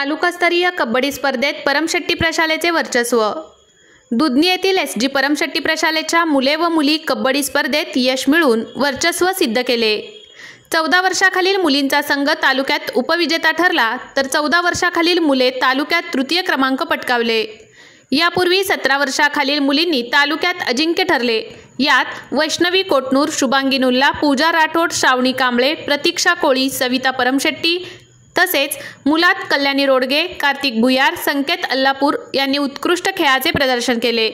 तालुकास्तरीय कबड्डी स्पर्धेत परमशेट्टी प्रशालेचे वर्चस्व। दुधनी येथील एसजी परमशेट्टी प्रशालेच्या मुले व मुली कबड्डी स्पर्धेत यश मिळवून वर्चस्व सिद्ध केले। 14 वर्षाखालील मुलींचा संघ तालुक्यात उपविजेता ठरला, तर 14 वर्षाखालील मुले तालुक्यात तृतीय क्रमांक पटकावले। यापूर्वी 17 वर्षाखालील मुलींनी तालुक्यात अजिंक्य ठरले। यात वैष्णवी कोटनूर, शुभांगी नुल्ला, पूजा राठोड, श्रावणी कांबळे, प्रतीक्षा कोळी, सविता परमशेट्टी तसेच मुलात कल्याणी रोडगे, कार्तिक भुयार, संकेत अल्लापूर यांनी उत्कृष्ट खेळाचे प्रदर्शन केले।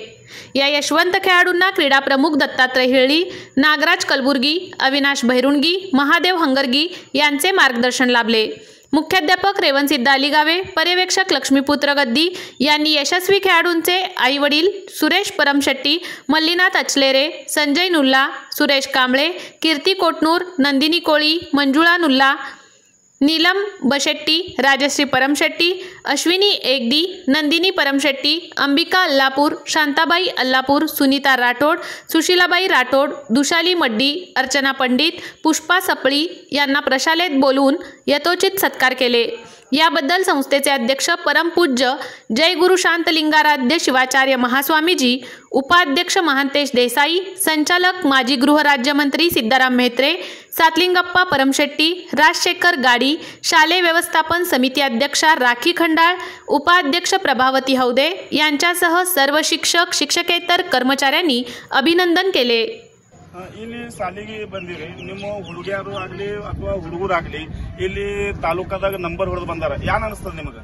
या यशवंत खेळाडूंना क्रीडा प्रमुख दत्तात्रय हिळ्ळी, नागराज कलबुर्गी, अविनाश भैरुणगी, महादेव हंगरगी यांचे मार्गदर्शन लाभले। मुख्याध्यापक रेवणसिद्ध अलिगावे, पर्यवेक्षक लक्ष्मीपुत्र गद्दी यांनी यशस्वी खेळाडूंचे आईवडील सुरेश परमशेट्टी, मल्लीनाथ अचलेरे, संजय नुल्ला, सुरेश कांबळे, कीर्ती कोटनूर, नंदिनी कोळी, मंजुळा नुल्ला, नीलम बशेट्टी, राजश्री परमशेट्टी, अश्विनी एकडी, नंदिनी परमशेट्टी, अंबिका अल्लापूर, शांताबाई अल्लापूर, सुनीता राठोड, सुशीलाबाई राठोड, दुशाली मड्डी, अर्चना पंडित, पुष्पा सपळी यांना प्रशालेत बोलवून यथोचित सत्कार केले। याबद्दल संस्थेचे अध्यक्ष परमपूज्य जय गुरु शांतलिंगाराध्य शिवाचार्य महास्वामीजी, उपाध्यक्ष महांतेश देसाई, संचालक माजी गृहराज्यमंत्री सिद्धाराम म्हेत्रे, सातलिंगप्पा परमशेट्टी, राजशेखर गाडी, शालेय व्यवस्थापन समिती अध्यक्षा राखी खंडाळ, उपाध्यक्ष प्रभावती हौदे यांच्यासह सर्व शिक्षक शिक्षकेतर कर्मचाऱ्यांनी अभिनंदन केले। ಇಲ್ಲಿ ಸಾಲಿಗೆ ಬಂದಿರಿ ನಿಮ್ಮ ಹುಡುಗಿಯರು ಆಗಲಿ ಅಥವಾ ಹುಡುಗರು ಆಗಲಿ ಇಲ್ಲಿ ತಾಲೂಕದಾಗ ನಂಬರ್ ಹೊಡೆದು ಬಂದಾರ, ಯಾನ್ ಅನಿಸ್ತದ ನಿಮಗೆ?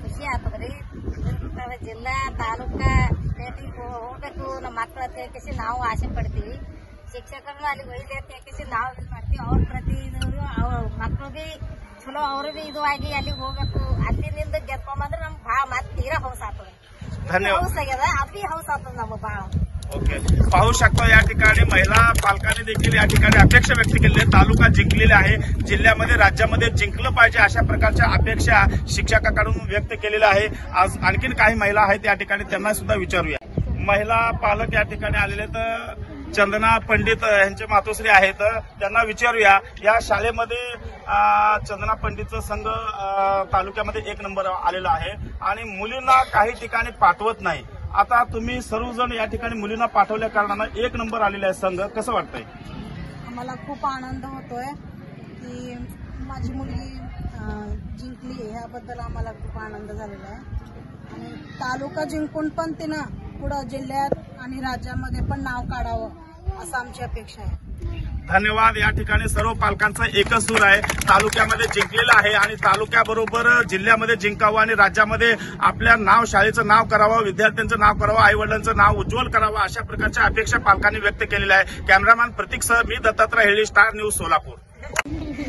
ಖುಷಿ ಆಗ್ತದ್ರಿ। ಜಿಲ್ಲಾ ತಾಲೂಕ ಭೇಟಿಗೆ ಹೋಗ್ಬೇಕು ನಮ್ಮ ಮಕ್ಕಳ ಅಂತ ನಾವು ಆಸೆ ಪಡ್ತೀವಿ। ಶಿಕ್ಷಕರನ್ನ ಅಲ್ಲಿ ಒಯ್ದೆ ಅಂತ ನಾವು ಇದು ಮಾಡ್ತೀವಿ। ಅವ್ರ ಪ್ರತಿ ಮಕ್ಕಳು ಬಿ ಚಲೋ ಅವರು ಬಿ ಇದು ಆಗಿ ಅಲ್ಲಿಗೆ ಹೋಗ್ಬೇಕು, ಅಲ್ಲಿಂದ ಗೆದ್ಕೊಂಬಂದ್ರೆ ನಮ್ಗೆ ಭಾಳ ಮತ್ತೆ ತೀರಾ ಹೌಸ್ ಆಗ್ತದ। ಹೌಸ್ ಆಗ್ಯದ, ಅಬ್ಬಿ ಹೌಸ್ ಆಗ್ತದ ನಮಗೆ ಭಾಳ। ओके, पाहू शकता या ठिकाणी महिला पालकांनी देखील या ठिकाणी अपेक्षा व्यक्त केली। तालुका जिंकलेला आहे, जिल्ह्यामध्ये राज्यामध्ये जिंकलं पाहिजे अशा प्रकारच्या अपेक्षा शिक्षकांकडून व्यक्त केलेल्या आहे। आज आणखीन काही महिला आहेत या ठिकाणी, त्यांना सुद्धा विचारूया। महिला पालक या ठिकाणी आलेले तर चंदना पंडित यांचे मातोश्री आहेत, त्यांना विचारूया। या शाळेमध्ये चंदना पंडितचा संघ तालुक्यामध्ये 1 नंबर आलेला आहे आणि मुलींना काही ठिकाणी पाठवत नाही। आता तुम्ही सर्वजण या ठिकाणी मुलींना पाठवल्या कारणानं 1 नंबर आलेला आहे संघ, कसं वाटतंय? आम्हाला खूप आनंद होतोय की माझी मुलगी जिंकली, याबद्दल आम्हाला खूप आनंद झालेला आहे। आणि तालुका जिंकून पण तिनं पुढे जिल्ह्यात आणि राज्यामध्ये पण नाव काढावं असं आमची अपेक्षा आहे। धन्यवाद। या ठिकाणी सर्व पालकांचा एकच सूर आहे, तालुक्यामध्ये जिंकलेला आहे आणि तालुक्याबरोबर जिल्ह्यामध्ये जिंकावं आणि राज्यामध्ये आपल्या नाव, शाळेचं नाव करावं, विद्यार्थ्यांचं नाव करावं, आई वडिलांचं नाव उज्ज्वल करावं अशा प्रकारच्या अपेक्षा पालकांनी व्यक्त केलेल्या आहे। कॅमेरामॅन प्रतीकसह मी दत्तात्रय हिळ्ळी, स्टार न्यूज सोलापूर।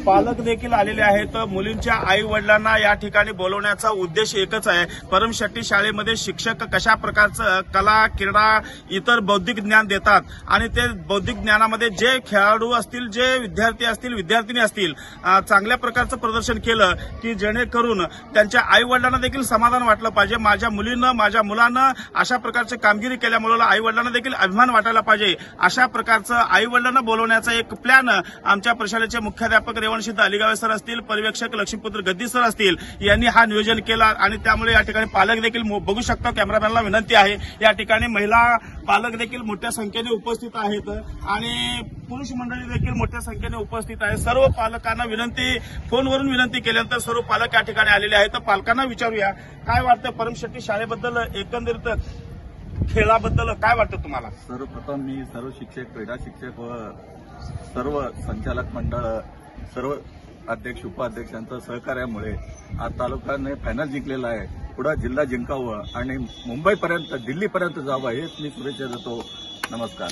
पालक देखील आलेले आहेत। मुलींच्या आई वडिलांना या ठिकाणी बोलवण्याचा उद्देश एकच आहे, परमशेट्टी शाळेमध्ये शिक्षक कशा प्रकारचं कला, क्रीडा, इतर बौद्धिक ज्ञान देतात आणि ते बौद्धिक ज्ञानामध्ये जे खेळाडू असतील, जे विद्यार्थी असतील, विद्यार्थिनी असतील, चांगल्या प्रकारचं प्रदर्शन केलं की जेणेकरून त्यांच्या आई वडिलांना देखील समाधान वाटलं पाहिजे। माझ्या मुलीनं, माझ्या मुलानं अशा प्रकारची कामगिरी केल्यामुळे आई वडिलांना देखील अभिमान वाटायला पाहिजे, अशा प्रकारचं आई वडिलांना बोलवण्याचा एक प्लॅन आमच्या प्रशालेचे मुख्याध्यापक रेवणसिद्ध अलिगावे सर असतील, पर्यवेक्षक लक्ष्मीपुत्र गद्दी सर असतील यांनी हा नियोजन केला आणि त्यामुळे या ठिकाणी पालक देखील बघू शकता। कॅमेरामॅनला विनंती आहे, या ठिकाणी महिला पालक देखील मोठ्या संख्येने उपस्थित आहेत आणि पुरुष मंडळी देखील मोठ्या संख्येने उपस्थित आहे। सर्व पालकांना विनंती, फोनवरून विनंती केल्यानंतर सर्व पालक या ठिकाणी आलेले आहेत। तर पालकांना विचारूया, काय वाटतं परमशेट्टी शाळेबद्दल, एकंदरीत खेळाबद्दल काय वाटतं तुम्हाला? सर्वप्रथम मी सर्व शिक्षक, क्रीडा शिक्षक व सर्व संचालक मंडळ, सर्व अध्यक्ष, उपाध्यक्षांच्या सहकार्यामुळे आज तालुक्याने फायनल जिंकलेला आहे। पुढे जिल्हा जिंकावं आणि मुंबईपर्यंत, दिल्लीपर्यंत जावं हेच मी शुभेच्छा देतो। नमस्कार।